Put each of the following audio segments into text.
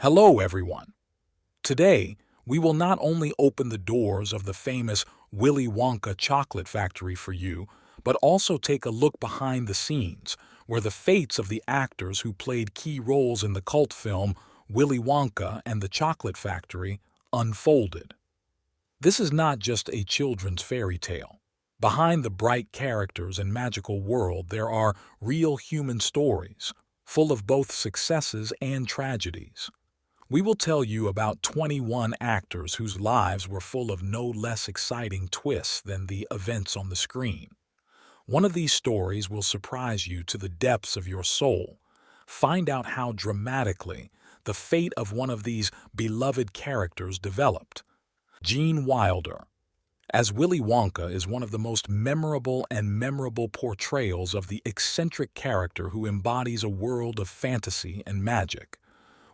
Hello, everyone. Today, we will not only open the doors of the famous Willy Wonka chocolate factory for you, but also take a look behind the scenes, where the fates of the actors who played key roles in the cult film Willy Wonka and the Chocolate Factory unfolded. This is not just a children's fairy tale. Behind the bright characters and magical world, there are real human stories, full of both successes and tragedies. We will tell you about 21 actors whose lives were full of no less exciting twists than the events on the screen. One of these stories will surprise you to the depths of your soul. Find out how dramatically the fate of one of these beloved characters developed. Gene Wilder, as Willy Wonka, is one of the most memorable portrayals of the eccentric character who embodies a world of fantasy and magic.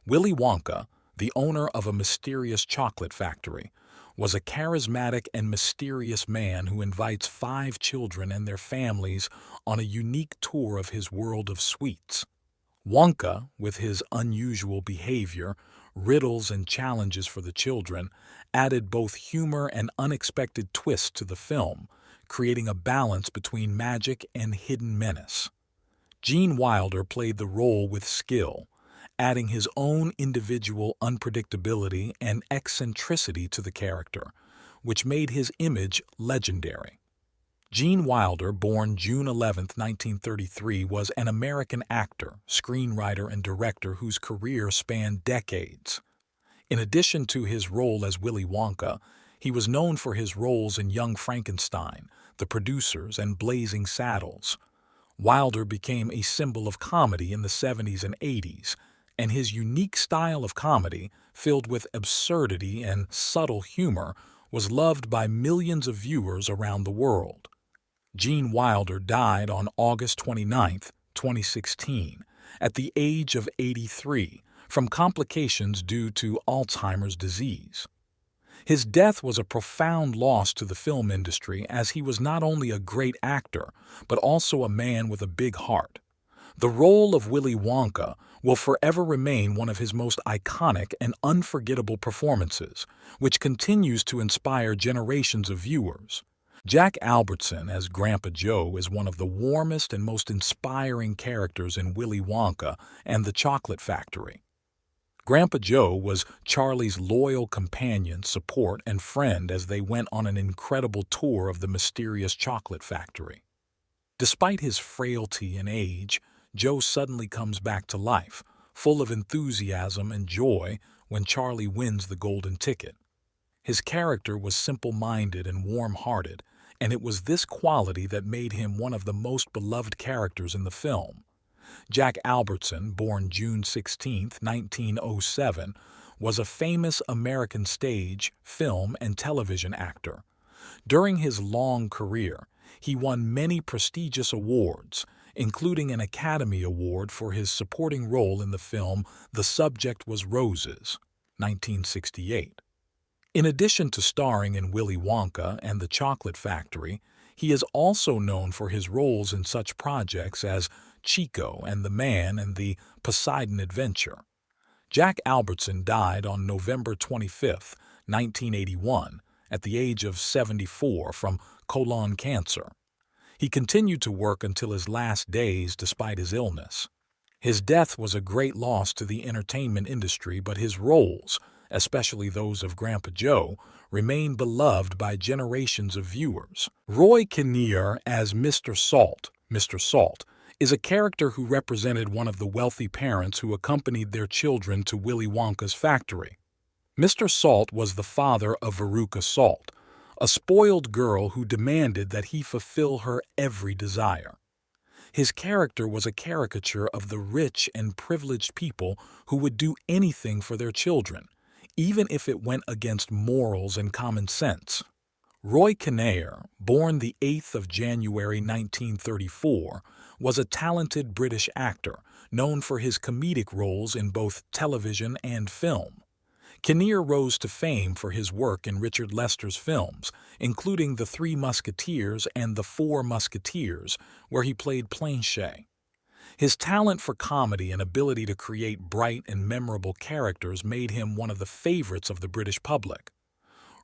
Willy Wonka, the owner of a mysterious chocolate factory, was a charismatic and mysterious man who invites 5 children and their families on a unique tour of his world of sweets. Wonka, with his unusual behavior, riddles and challenges for the children, added both humor and unexpected twists to the film, creating a balance between magic and hidden menace. Gene Wilder played the role with skill, adding his own individual unpredictability and eccentricity to the character, which made his image legendary. Gene Wilder, born June 11, 1933, was an American actor, screenwriter, and director whose career spanned decades. In addition to his role as Willy Wonka, he was known for his roles in Young Frankenstein, The Producers, and Blazing Saddles. Wilder became a symbol of comedy in the 70s and 80s, and his unique style of comedy, filled with absurdity and subtle humor, was loved by millions of viewers around the world. Gene Wilder died on August 29, 2016, at the age of 83, from complications due to Alzheimer's disease. His death was a profound loss to the film industry, as he was not only a great actor, but also a man with a big heart. The role of Willy Wonka will forever remain one of his most iconic and unforgettable performances, which continues to inspire generations of viewers. Jack Albertson as Grandpa Joe is one of the warmest and most inspiring characters in Willy Wonka and the Chocolate Factory. Grandpa Joe was Charlie's loyal companion, support, and friend as they went on an incredible tour of the mysterious chocolate factory. Despite his frailty and age, Joe suddenly comes back to life, full of enthusiasm and joy when Charlie wins the golden ticket. His character was simple-minded and warm-hearted, and it was this quality that made him one of the most beloved characters in the film. Jack Albertson, born June 16, 1907, was a famous American stage, film, and television actor. During his long career, he won many prestigious awards, including an Academy Award for his supporting role in the film The Subject Was Roses, 1968. In addition to starring in Willy Wonka and the Chocolate Factory, he is also known for his roles in such projects as Chico and the Man and the Poseidon Adventure. Jack Albertson died on November 25, 1981, at the age of 74 from colon cancer. He continued to work until his last days despite his illness. His death was a great loss to the entertainment industry, but his roles, especially those of Grandpa Joe, remain beloved by generations of viewers. Roy Kinnear as Mr. Salt, is a character who represented one of the wealthy parents who accompanied their children to Willy Wonka's factory. Mr. Salt was the father of Veruca Salt, a spoiled girl who demanded that he fulfill her every desire. His character was a caricature of the rich and privileged people who would do anything for their children, even if it went against morals and common sense. Roy Kinnear, born the 8th of January 1934, was a talented British actor known for his comedic roles in both television and film. Kinnear rose to fame for his work in Richard Lester's films, including The Three Musketeers and The Four Musketeers, where he played Planchet. His talent for comedy and ability to create bright and memorable characters made him one of the favorites of the British public.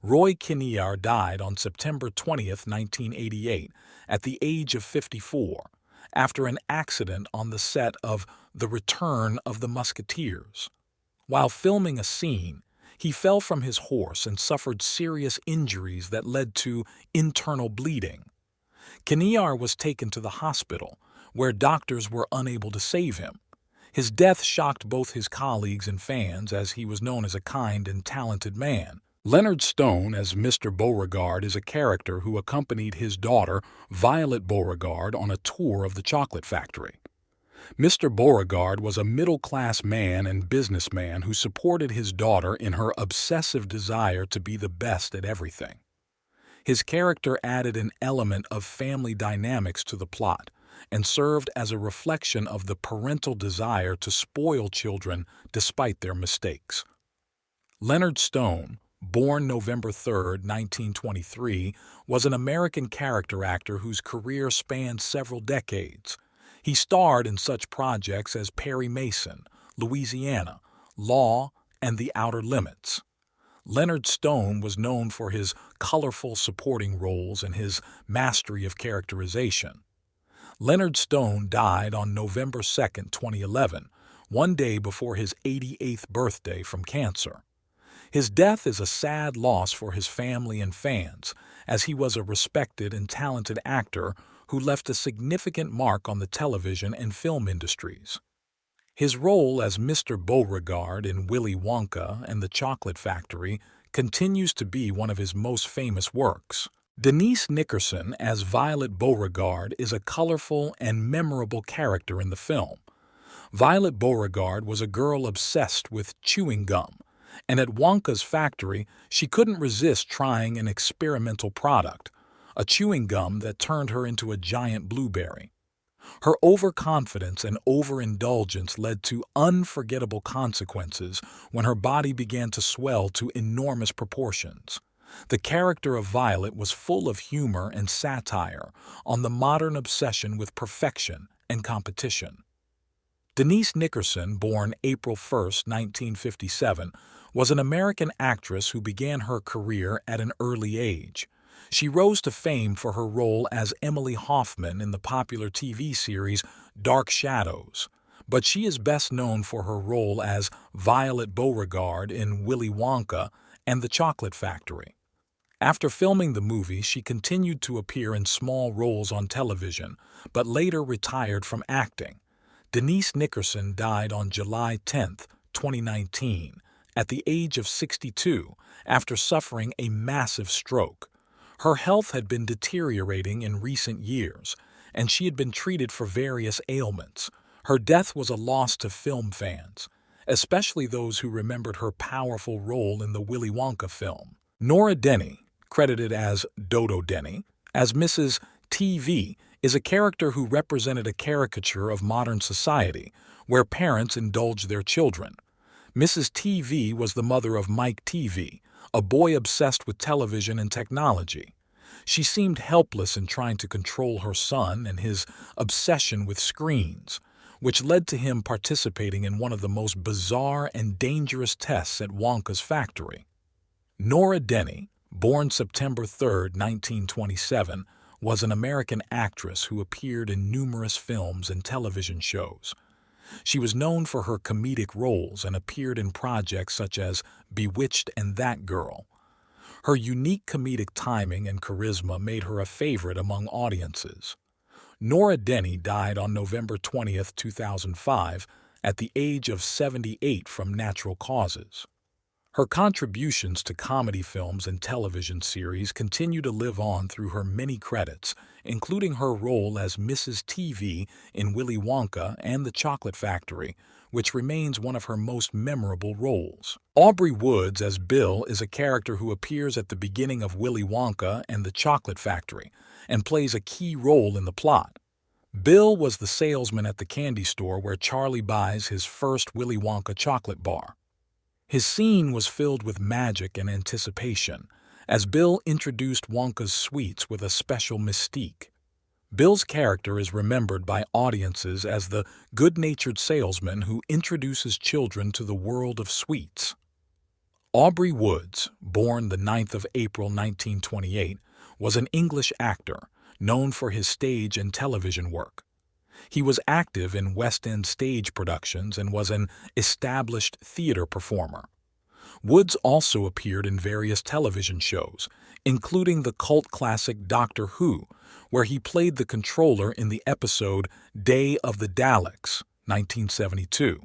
Roy Kinnear died on September 20, 1988, at the age of 54, after an accident on the set of The Return of the Musketeers. While filming a scene, he fell from his horse and suffered serious injuries that led to internal bleeding. Kinnear was taken to the hospital, where doctors were unable to save him. His death shocked both his colleagues and fans, as he was known as a kind and talented man. Leonard Stone as Mr. Beauregard is a character who accompanied his daughter, Violet Beauregard, on a tour of the chocolate factory. Mr. Beauregard was a middle-class man and businessman who supported his daughter in her obsessive desire to be the best at everything. His character added an element of family dynamics to the plot and served as a reflection of the parental desire to spoil children despite their mistakes. Leonard Stone, born November 3, 1923, was an American character actor whose career spanned several decades. He starred in such projects as Perry Mason, Louisiana, Law, and The Outer Limits. Leonard Stone was known for his colorful supporting roles and his mastery of characterization. Leonard Stone died on November 2, 2011, one day before his 88th birthday from cancer. His death is a sad loss for his family and fans, as he was a respected and talented actor who left a significant mark on the television and film industries. His role as Mr. Beauregard in Willy Wonka and the Chocolate Factory continues to be one of his most famous works. Denise Nickerson as Violet Beauregard is a colorful and memorable character in the film. Violet Beauregard was a girl obsessed with chewing gum, and at Wonka's factory she couldn't resist trying an experimental product, a chewing gum that turned her into a giant blueberry. Her overconfidence and overindulgence led to unforgettable consequences when her body began to swell to enormous proportions. The character of Violet was full of humor and satire on the modern obsession with perfection and competition. Denise Nickerson, born April 1, 1957, was an American actress who began her career at an early age. She rose to fame for her role as Emily Hoffman in the popular TV series Dark Shadows, but she is best known for her role as Violet Beauregard in Willy Wonka and the Chocolate Factory. After filming the movie, she continued to appear in small roles on television, but later retired from acting. Denise Nickerson died on July 10, 2019, at the age of 62, after suffering a massive stroke. Her health had been deteriorating in recent years, and she had been treated for various ailments. Her death was a loss to film fans, especially those who remembered her powerful role in the Willy Wonka film. Nora Denny, credited as Dodo Denny, as Mrs. TV, is a character who represented a caricature of modern society, where parents indulge their children. Mrs. TV was the mother of Mike TV, a boy obsessed with television and technology. She seemed helpless in trying to control her son and his obsession with screens, which led to him participating in one of the most bizarre and dangerous tests at Wonka's factory. Nora Denny, born September 3, 1927, was an American actress who appeared in numerous films and television shows. She was known for her comedic roles and appeared in projects such as Bewitched and That Girl. Her unique comedic timing and charisma made her a favorite among audiences. Nora Denny died on November 20, 2005, at the age of 78 from natural causes. Her contributions to comedy films and television series continue to live on through her many credits, including her role as Mrs. TV in Willy Wonka and the Chocolate Factory, which remains one of her most memorable roles. Aubrey Woods as Bill is a character who appears at the beginning of Willy Wonka and the Chocolate Factory and plays a key role in the plot. Bill was the salesman at the candy store where Charlie buys his first Willy Wonka chocolate bar. His scene was filled with magic and anticipation, as Bill introduced Wonka's sweets with a special mystique. Bill's character is remembered by audiences as the good-natured salesman who introduces children to the world of sweets. Aubrey Woods, born the 9th of April 1928, was an English actor known for his stage and television work. He was active in West End stage productions and was an established theater performer. Woods also appeared in various television shows, including the cult classic Doctor Who, where he played the controller in the episode Day of the Daleks, 1972.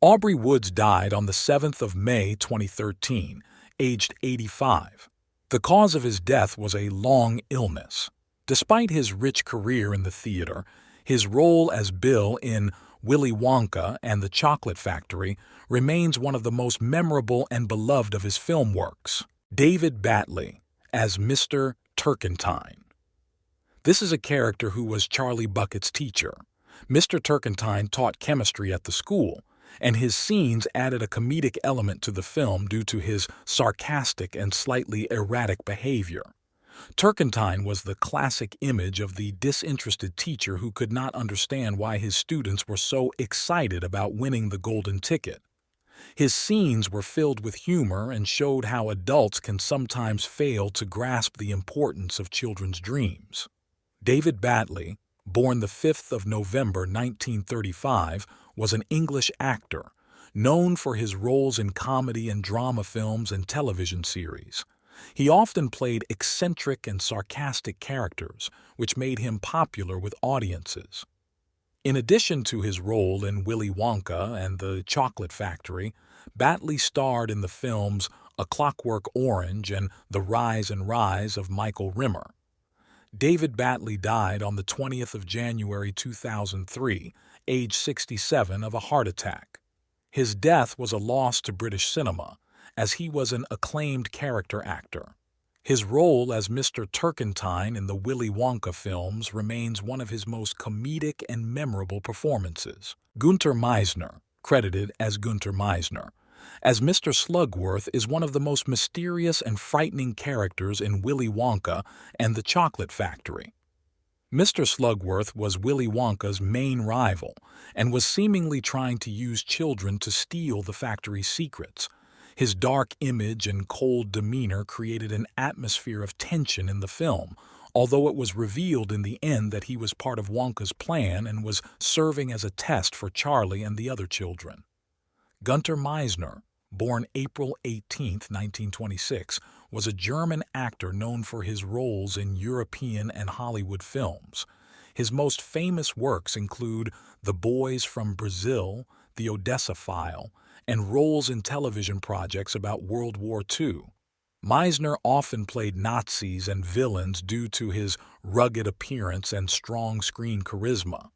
Aubrey Woods died on the 7th of May 2013, aged 85. The cause of his death was a long illness. Despite his rich career in the theater, his role as Bill in Willy Wonka and the Chocolate Factory remains one of the most memorable and beloved of his film works. David Batley as Mr. Turkentine. This is a character who was Charlie Bucket's teacher. Mr. Turkentine taught chemistry at the school, and his scenes added a comedic element to the film due to his sarcastic and slightly erratic behavior. Turkentine was the classic image of the disinterested teacher who could not understand why his students were so excited about winning the golden ticket. His scenes were filled with humor and showed how adults can sometimes fail to grasp the importance of children's dreams. David Batley, born the 5th of November 1935, was an English actor, known for his roles in comedy and drama films and television series. He often played eccentric and sarcastic characters, which made him popular with audiences. In addition to his role in Willy Wonka and the Chocolate Factory, Batley starred in the films A Clockwork Orange and The Rise and Rise of Michael Rimmer. David Batley died on the 20th of January 2003, age 67, of a heart attack. His death was a loss to British cinema, as he was an acclaimed character actor. His role as Mr. Turkentine in the Willy Wonka films remains one of his most comedic and memorable performances. Gunter Meisner, credited as Gunter Meisner, as Mr. Slugworth, is one of the most mysterious and frightening characters in Willy Wonka and the Chocolate Factory. Mr. Slugworth was Willy Wonka's main rival and was seemingly trying to use children to steal the factory's secrets. His dark image and cold demeanor created an atmosphere of tension in the film, although it was revealed in the end that he was part of Wonka's plan and was serving as a test for Charlie and the other children. Gunter Meisner, born April 18, 1926, was a German actor known for his roles in European and Hollywood films. His most famous works include The Boys from Brazil, The Odessa File, and roles in television projects about World War II. Meisner often played Nazis and villains due to his rugged appearance and strong screen charisma.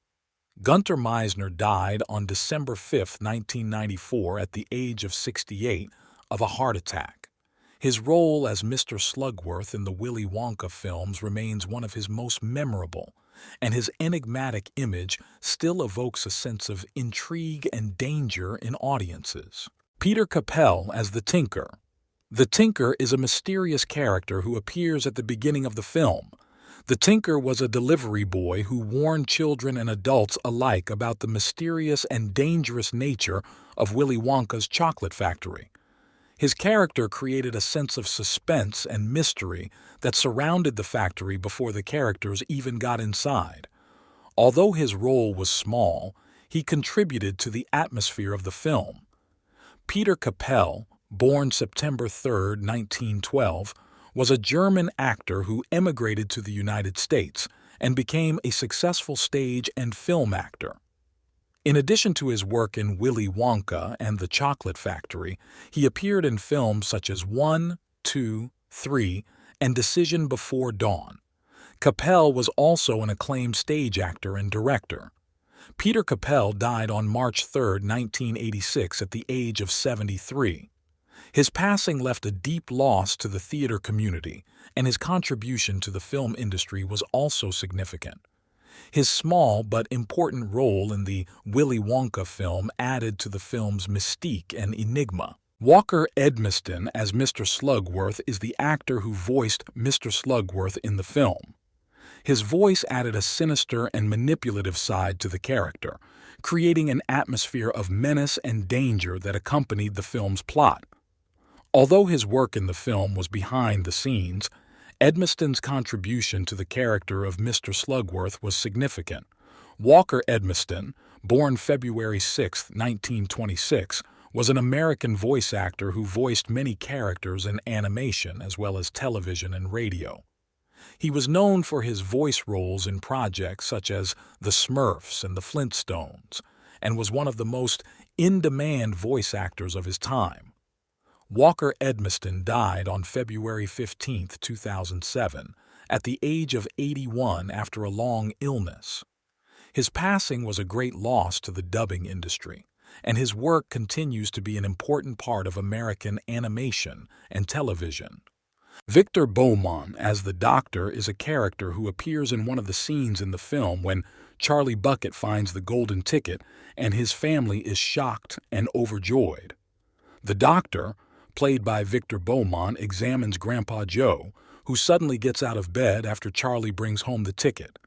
Gunter Meisner died on December 5, 1994, at the age of 68, of a heart attack. His role as Mr. Slugworth in the Willy Wonka films remains one of his most memorable, and his enigmatic image still evokes a sense of intrigue and danger in audiences. Peter Capell as the Tinker. The Tinker is a mysterious character who appears at the beginning of the film. The Tinker was a delivery boy who warned children and adults alike about the mysterious and dangerous nature of Willy Wonka's chocolate factory. His character created a sense of suspense and mystery that surrounded the factory before the characters even got inside. Although his role was small, he contributed to the atmosphere of the film. Peter Capell, born September 3, 1912, was a German actor who emigrated to the United States and became a successful stage and film actor. In addition to his work in Willy Wonka and the Chocolate Factory, he appeared in films such as 1, 2, 3, and Decision Before Dawn. Capell was also an acclaimed stage actor and director. Peter Capell died on March 3, 1986, at the age of 73. His passing left a deep loss to the theater community, and his contribution to the film industry was also significant. His small but important role in the Willy Wonka film added to the film's mystique and enigma. Walker Edmiston as Mr. Slugworth is the actor who voiced Mr. Slugworth in the film. His voice added a sinister and manipulative side to the character, creating an atmosphere of menace and danger that accompanied the film's plot. Although his work in the film was behind the scenes, Edmiston's contribution to the character of Mr. Slugworth was significant. Walker Edmiston, born February 6, 1926, was an American voice actor who voiced many characters in animation as well as television and radio. He was known for his voice roles in projects such as The Smurfs and The Flintstones, and was one of the most in-demand voice actors of his time. Walker Edmiston died on February 15, 2007, at the age of 81 after a long illness. His passing was a great loss to the dubbing industry, and his work continues to be an important part of American animation and television. Victor Beaumont as the Doctor is a character who appears in one of the scenes in the film when Charlie Bucket finds the golden ticket and his family is shocked and overjoyed. The Doctor, played by Victor Beaumont, examines Grandpa Joe, who suddenly gets out of bed after Charlie brings home the ticket.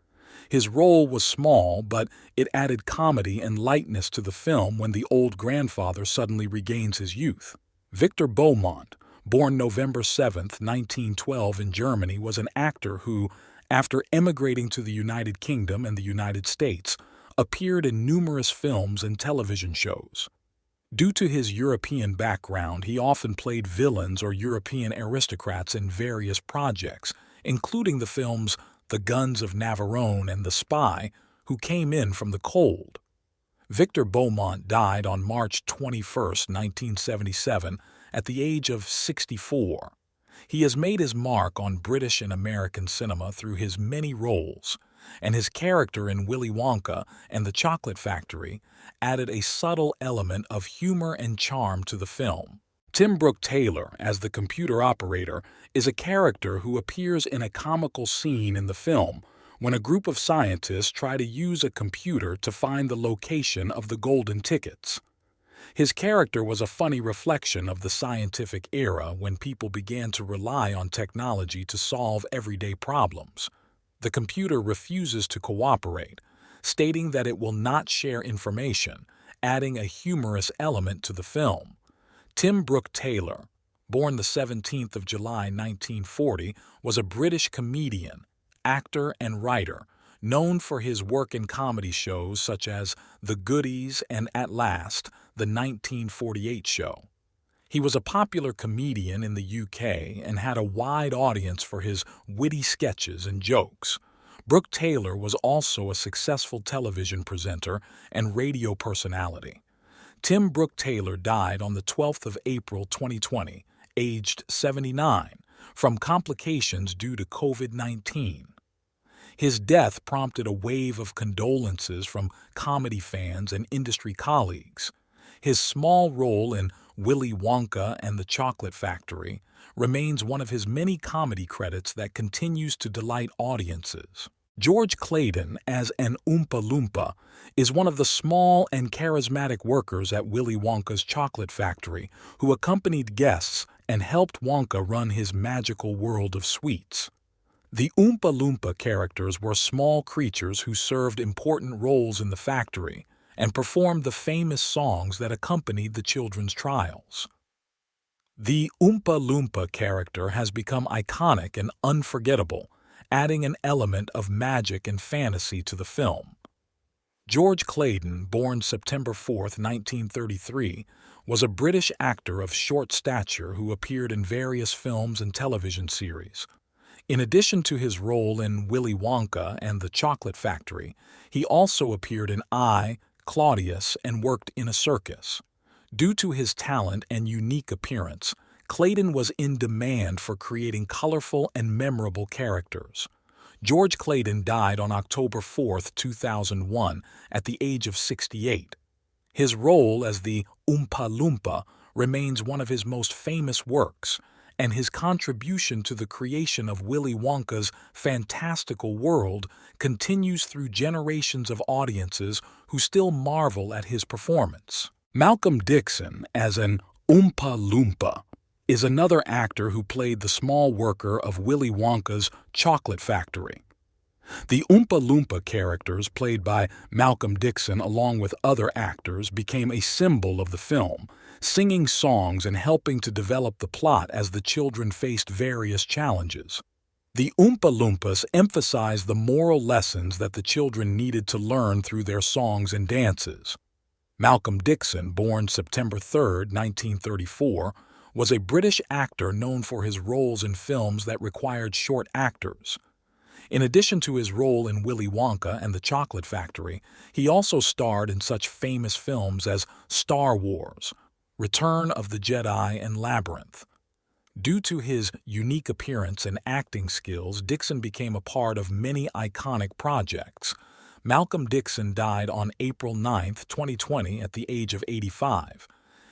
His role was small, but it added comedy and lightness to the film when the old grandfather suddenly regains his youth. Victor Beaumont, born November 7, 1912 in Germany, was an actor who, after emigrating to the United Kingdom and the United States, appeared in numerous films and television shows. Due to his European background, he often played villains or European aristocrats in various projects, including the films The Guns of Navarone and The Spy, Who Came In From the Cold. Victor Beaumont died on March 21, 1977, at the age of 64. He has made his mark on British and American cinema through his many roles, and his character in Willy Wonka and the Chocolate Factory added a subtle element of humor and charm to the film. Tim Brooke Taylor, as the computer operator, is a character who appears in a comical scene in the film when a group of scientists try to use a computer to find the location of the golden tickets. His character was a funny reflection of the scientific era when people began to rely on technology to solve everyday problems. The computer refuses to cooperate, stating that it will not share information, adding a humorous element to the film. Tim Brooke Taylor, born the 17th of July 1940, was a British comedian, actor, and writer, known for his work in comedy shows such as The Goodies and At Last, the 1948 show. He was a popular comedian in the UK and had a wide audience for his witty sketches and jokes. Brooke Taylor was also a successful television presenter and radio personality. Tim Brooke Taylor died on the 12th of April 2020, aged 79, from complications due to COVID-19. His death prompted a wave of condolences from comedy fans and industry colleagues. His small role in Willy Wonka and the Chocolate Factory remains one of his many comedy credits that continues to delight audiences. George Clayton, as an Oompa Loompa, is one of the small and charismatic workers at Willy Wonka's Chocolate Factory who accompanied guests and helped Wonka run his magical world of sweets. The Oompa Loompa characters were small creatures who served important roles in the factory and performed the famous songs that accompanied the children's trials. The Oompa Loompa character has become iconic and unforgettable, adding an element of magic and fantasy to the film. George Clayton, born September 4, 1933, was a British actor of short stature who appeared in various films and television series. In addition to his role in Willy Wonka and the Chocolate Factory, he also appeared in I, Claudius, and worked in a circus. Due to his talent and unique appearance, Clayton was in demand for creating colorful and memorable characters. George Clayton died on October 4, 2001, at the age of 68. His role as the Oompa Loompa remains one of his most famous works, and his contribution to the creation of Willy Wonka's fantastical world continues through generations of audiences who still marvel at his performance. Malcolm Dixon, as an Oompa Loompa, is another actor who played the small worker of Willy Wonka's Chocolate Factory. The Oompa Loompa characters, played by Malcolm Dixon along with other actors, became a symbol of the film, singing songs and helping to develop the plot as the children faced various challenges. The Oompa Loompas emphasized the moral lessons that the children needed to learn through their songs and dances. Malcolm Dixon, born September 3, 1934, was a British actor known for his roles in films that required short actors. In addition to his role in Willy Wonka and the Chocolate Factory, he also starred in such famous films as Star Wars, Return of the Jedi, and Labyrinth. Due to his unique appearance and acting skills, Dixon became a part of many iconic projects. Malcolm Dixon died on April 9, 2020, at the age of 85.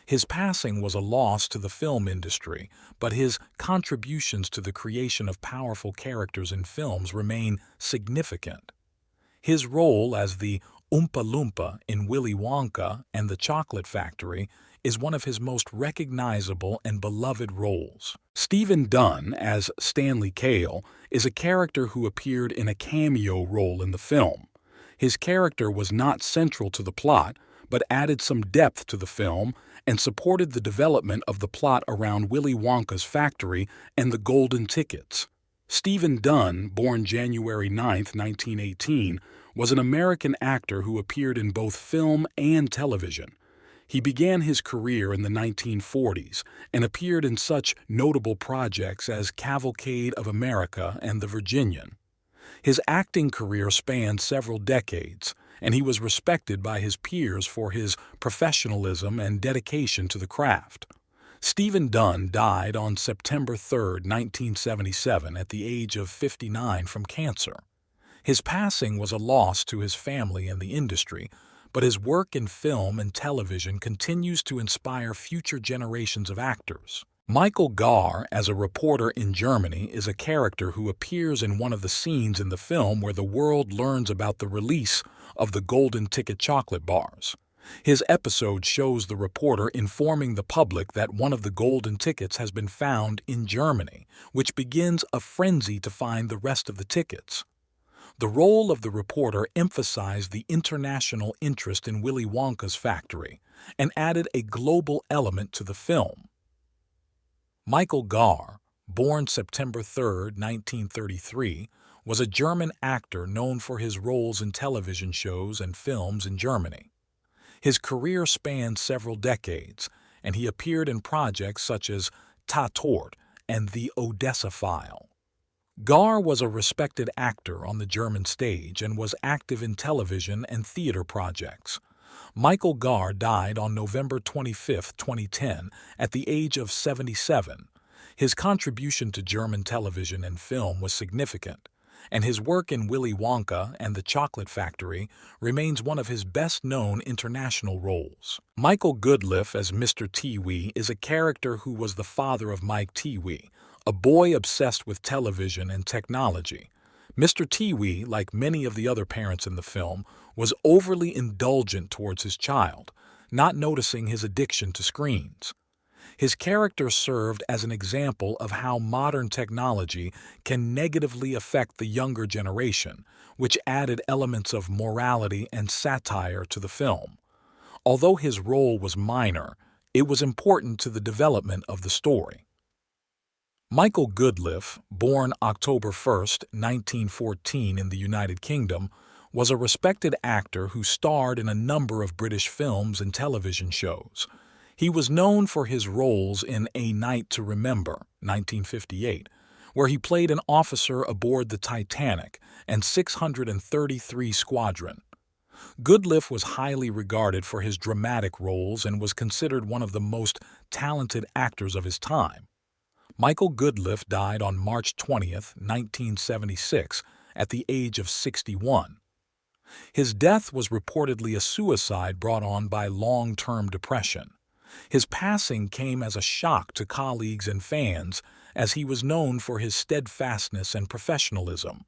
His passing was a loss to the film industry, but his contributions to the creation of powerful characters in films remain significant. His role as the Oompa Loompa in Willy Wonka and the Chocolate Factory is one of his most recognizable and beloved roles. Stephen Dunn, as Stanley Cale, is a character who appeared in a cameo role in the film. His character was not central to the plot, but added some depth to the film and supported the development of the plot around Willy Wonka's factory and the golden tickets. Stephen Dunn, born January 9, 1918, was an American actor who appeared in both film and television. He began his career in the 1940s and appeared in such notable projects as Cavalcade of America and The Virginian. His acting career spanned several decades, and he was respected by his peers for his professionalism and dedication to the craft. Stephen Dunn died on September 3, 1977, at the age of 59 from cancer. His passing was a loss to his family and the industry, but his work in film and television continues to inspire future generations of actors. Michael Garr, as a reporter in Germany, is a character who appears in one of the scenes in the film where the world learns about the release of the golden ticket chocolate bars. His episode shows the reporter informing the public that one of the golden tickets has been found in Germany, which begins a frenzy to find the rest of the tickets. The role of the reporter emphasized the international interest in Willy Wonka's factory and added a global element to the film. Michael Garr, born September 3, 1933, was a German actor known for his roles in television shows and films in Germany. His career spanned several decades, and he appeared in projects such as Tatort and The Odessa File. Garr was a respected actor on the German stage and was active in television and theater projects. Michael Garr died on November 25, 2010, at the age of 77. His contribution to German television and film was significant, and his work in Willy Wonka and the Chocolate Factory remains one of his best-known international roles. Michael Goodliff as Mr. Tiwi is a character who was the father of Mike Tiwi, a boy obsessed with television and technology. Mr. Tiwi, like many of the other parents in the film, was overly indulgent towards his child, not noticing his addiction to screens. His character served as an example of how modern technology can negatively affect the younger generation, which added elements of morality and satire to the film. Although his role was minor, it was important to the development of the story. Michael Goodliff, born October 1, 1914 in the United Kingdom, was a respected actor who starred in a number of British films and television shows. He was known for his roles in A Night to Remember, 1958, where he played an officer aboard the Titanic, and 633 Squadron. Goodliff was highly regarded for his dramatic roles and was considered one of the most talented actors of his time. Michael Goodliff died on March 20, 1976, at the age of 61. His death was reportedly a suicide brought on by long-term depression. His passing came as a shock to colleagues and fans, as he was known for his steadfastness and professionalism.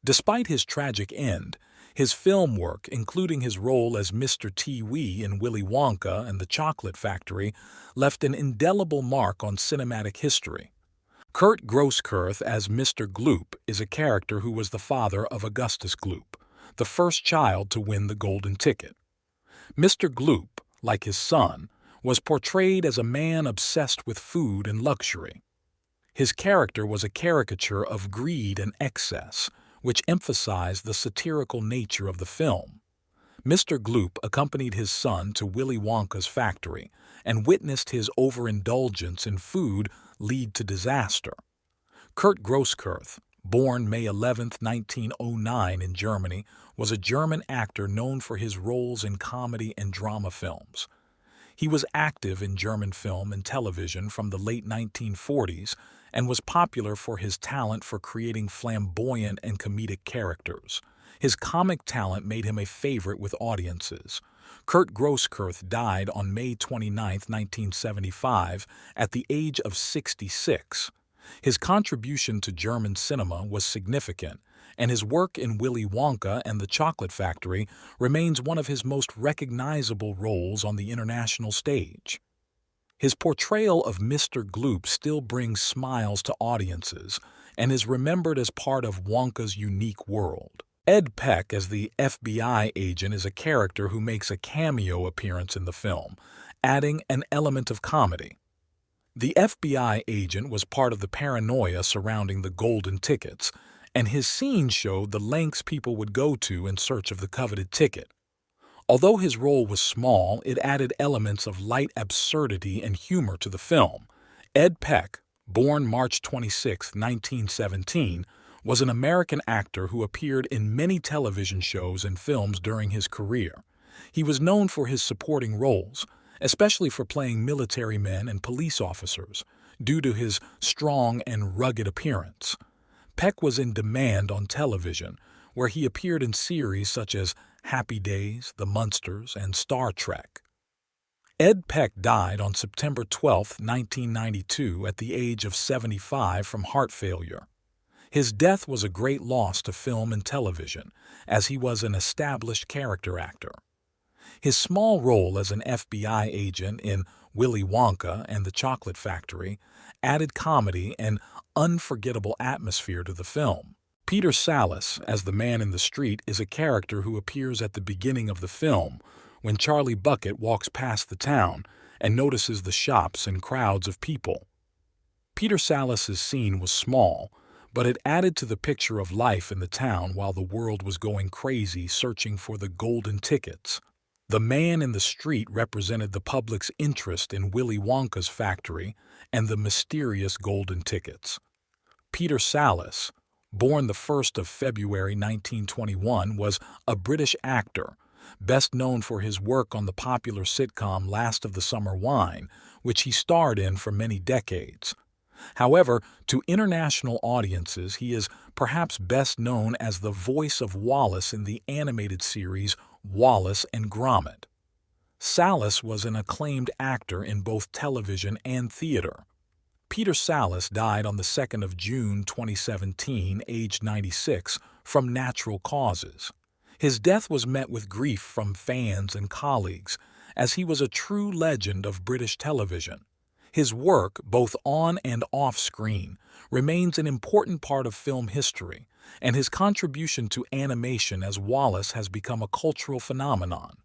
Despite his tragic end, his film work, including his role as Mr. Tiwi in Willy Wonka and the Chocolate Factory, left an indelible mark on cinematic history. Kurt Grosskreutz as Mr. Gloop is a character who was the father of Augustus Gloop, the first child to win the Golden Ticket. Mr. Gloop, like his son, was portrayed as a man obsessed with food and luxury. His character was a caricature of greed and excess, which emphasized the satirical nature of the film. Mr. Gloop accompanied his son to Willy Wonka's factory and witnessed his overindulgence in food lead to disaster. Kurt Grosskreutz, born May 11, 1909 in Germany, was a German actor known for his roles in comedy and drama films. He was active in German film and television from the late 1940s and was popular for his talent for creating flamboyant and comedic characters. His comic talent made him a favorite with audiences. Kurt Grosskreutz died on May 29, 1975, at the age of 66. His contribution to German cinema was significant, and his work in Willy Wonka and the Chocolate Factory remains one of his most recognizable roles on the international stage. His portrayal of Mr. Gloop still brings smiles to audiences and is remembered as part of Wonka's unique world. Ed Peck as the FBI agent is a character who makes a cameo appearance in the film, adding an element of comedy. The FBI agent was part of the paranoia surrounding the golden tickets, and his scenes showed the lengths people would go to in search of the coveted ticket. Although his role was small, it added elements of light absurdity and humor to the film. Ed Peck, born March 26, 1917, was an American actor who appeared in many television shows and films during his career. He was known for his supporting roles, especially for playing military men and police officers, due to his strong and rugged appearance. Peck was in demand on television, where he appeared in series such as Happy Days, The Munsters, and Star Trek. Ed Peck died on September 12, 1992, at the age of 75 from heart failure. His death was a great loss to film and television, as he was an established character actor. His small role as an FBI agent in Willy Wonka and the Chocolate Factory added comedy and unforgettable atmosphere to the film. Peter Sallis, as the man in the street, is a character who appears at the beginning of the film when Charlie Bucket walks past the town and notices the shops and crowds of people. Peter Sallis's scene was small, but it added to the picture of life in the town while the world was going crazy searching for the golden tickets. The man in the street represented the public's interest in Willy Wonka's factory and the mysterious golden tickets. Peter Sallis, born the 1st of February 1921, was a British actor, best known for his work on the popular sitcom Last of the Summer Wine, which he starred in for many decades. However, to international audiences, he is perhaps best known as the voice of Wallace in the animated series Wallace and Gromit. Sallis was an acclaimed actor in both television and theater. Peter Sallis died on the 2nd of June 2017, aged 96, from natural causes. His death was met with grief from fans and colleagues, as he was a true legend of British television. His work, both on and off screen, remains an important part of film history, and his contribution to animation as Wallace has become a cultural phenomenon.